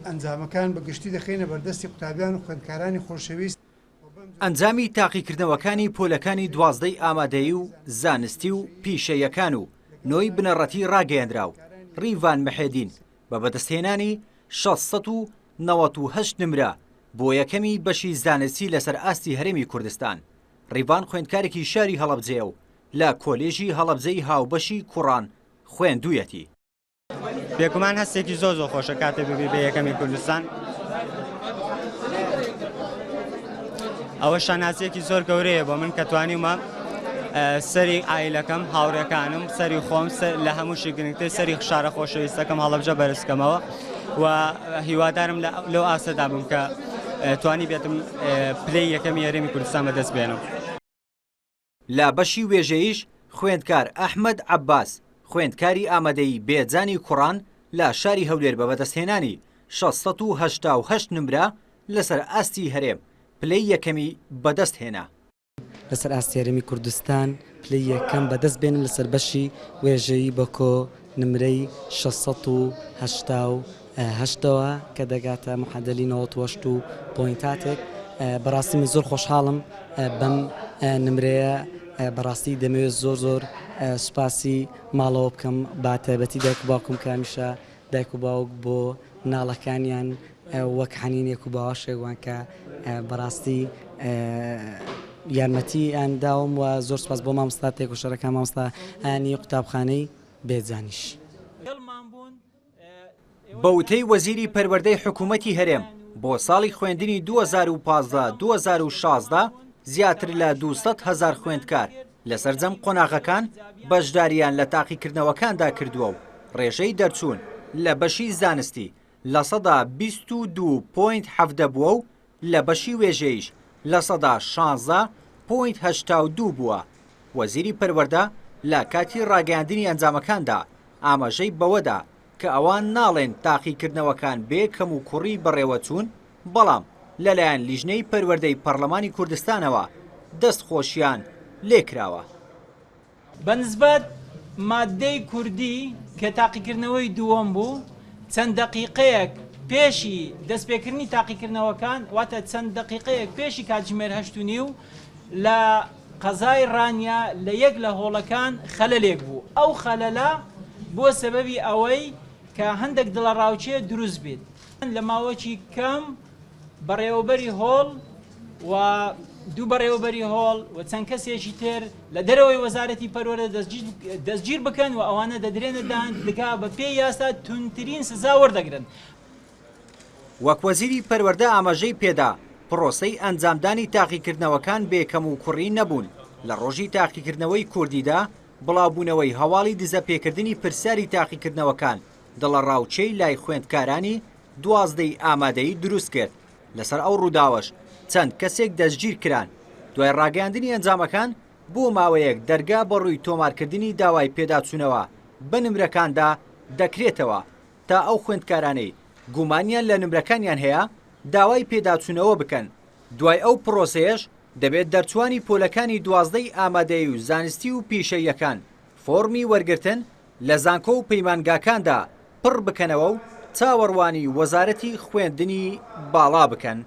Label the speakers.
Speaker 1: ئەنجامەکان بەگشتی دەخینە بەردەستی قوتابیان و خوێندکارانی خۆشەویست.
Speaker 2: ئەنجامی تاقیکردنەوەکانی پۆلەکانی 12 ئامادەیی و زانستی و پیشەیەکان و نۆی بنەڕەتی ڕاگەیەندراو ڕیڤان مەحێدین بە بەدەستهێنانی 698 نمرە بۆ یەکەمی بەشی زانستی لەسەر ئاستی هەرێمی کوردستان. ڕیڤان خوێندکارێکی شاری هەڵەبجەیە و لە کۆلێژی هەڵەبجەی هاوبەشی کوڕان خوێندوویەتی.
Speaker 3: بێگومان هەستێکی زۆر خۆشە کاتێ ببی بە یەکەمی کوردستان. ئەوە شانازیەکی زۆر گەورەیە بۆ من کە توانیمە سەری ئایلەکەم، هاوڕێکانم، سەری خۆم لە هەموو شێگرنگتەی سەری شارە خۆشەویستەکەم هەڵەبجە بەرزکەمەوە و هیوادارم لەو ئاسەدا بووم کە توانی بێتم پلەی یەکەمی هەرێمی کوردستان بەدەست بێنم.
Speaker 2: لە بەشی وێژەیش خوێندکار ئەحمەد عەباس خوێندکاری ئامادەی بێجانی کوڕان لە شاری هەولێر بە بەدەستهێنانی 688 نمرە لەسەر ئاستی هەرێم پلەی یەکەمی بەدەست هێنا.
Speaker 4: لەسەر ئاستی هەرێمی کوردستان پلەی یەکەم بەدەست بێنن لەسەر بەشی وێژەیی بە کۆ نمرەی 688ەوە کە دەگاتە محەدەلی 98 پۆینتاتێک. بەڕاستی من زۆر خۆشحاڵم بەم نمرەیە. بەڕاستی دەمەوێت زۆر سوپاسی ماڵەوە بکەم بە تایبەتی دایک و باوکم کە هەمیشە دایک و باوک بۆ ناڵەکانیان وەک حەنینێک و باوەشێکوان کە بەڕاستی یارمەتی ئەنداوم و زۆر سپاس بۆ مامۆستا تێکۆشەرەکان مامۆستایانی قوتابخانەی بێجانیش.
Speaker 2: بە وتەی وەزیری پەروەردەی حکوومەتی هەرێم بۆ ساڵی خوێندنی 2015-2016 زیاتر لە 200,000 خوێندکار لە سەرجەم قۆناغەکان بەشداریان لە تاقیکردنەوەکاندا کردووە و ڕێژەی دەرچوون لە بەشی زانستی لە 22.7 بووە و لە بەشی وێژەیش لە 16.82 بووە. وەزیری پەروەردە لە کاتی ڕاگەیاندنی ئەنجامەکاندا ئاماژەی بەوەدا کە ئەوان ناڵێن تاقیکردنەوەکان بێ کەم و کوڕی بەڕێوە چوون، بەڵام لەلایەن لیژنەی پەروەردەی پەرلەمانی کوردستانەوە دەستخۆشیان لێکراوە.
Speaker 5: بەنسبەت مادەی کوردی کە تاقیکردنەوەی دووەم بوو، چەند دەقیقەیەک پێشی دەستپێکردنی تاقیکردنەوەکان واتە چەند دەقیقەیەک پێشی کاتژمێر 8:30 لە قەزای ڕانیا لە یەک لە هۆڵەکان خەلەلێک بوو. ئەو خەلەلە بۆ سەبەبی ئەوەی کە هەندێک دڵەڕاوچێ دروست بێت. لە ماوەکی کەم بەڕێوەبەری هۆڵ و دوو بەڕێوەبەری هۆڵ و چەند کەسێکی تر لە دەرەوەی وەزارەتی پەروەردە دەستگیر بکەن و ئەوانە دەدرێنە دادگا بە پێی یاسا تونترین سزا وەردەگرن.
Speaker 2: وەک وەزیری پەروەردە ئاماژەی پێدا پرۆسەی ئەنجامدانی تاقیکردنەوەکان بێکەم و کوڕی نەبوون. لە ڕۆژی تاقیکردنەوەی کوردیدا بڵاوبوونەوەی هەواڵی دزەپێکردنی پرسیاری تاقیکردنەوەکان دڵەڕاوچەی لای خوێندکارانی 12 ئامادەیی دروست کرد. لەسەر ئەو ڕووداوەش چەند کەسێک دەستگیر کران. دوای ڕاگەیاندنی ئەنجامەکان بۆ ماوەیەک دەرگا بە ڕووی تۆمارکردنی داوای پێداچوونەوە بە نمرەکاندا دەکرێتەوە تا ئەو خوێندکارانەی گومانیان لە نمرەکانیان هەیە داوای پێداچوونەوە بکەن. دوای ئەو پرۆسەیەش دەبێت دەرچوانی پۆلەکانی 12 ئامادەیی و زانستی و پیشەیەکان فۆرمی وەرگرتن لە زانکۆ و پەیمانگاکاندا پڕ بکەنەوە و چاوەڕوانی وەزارەتی خوێندنی باڵا بکەن.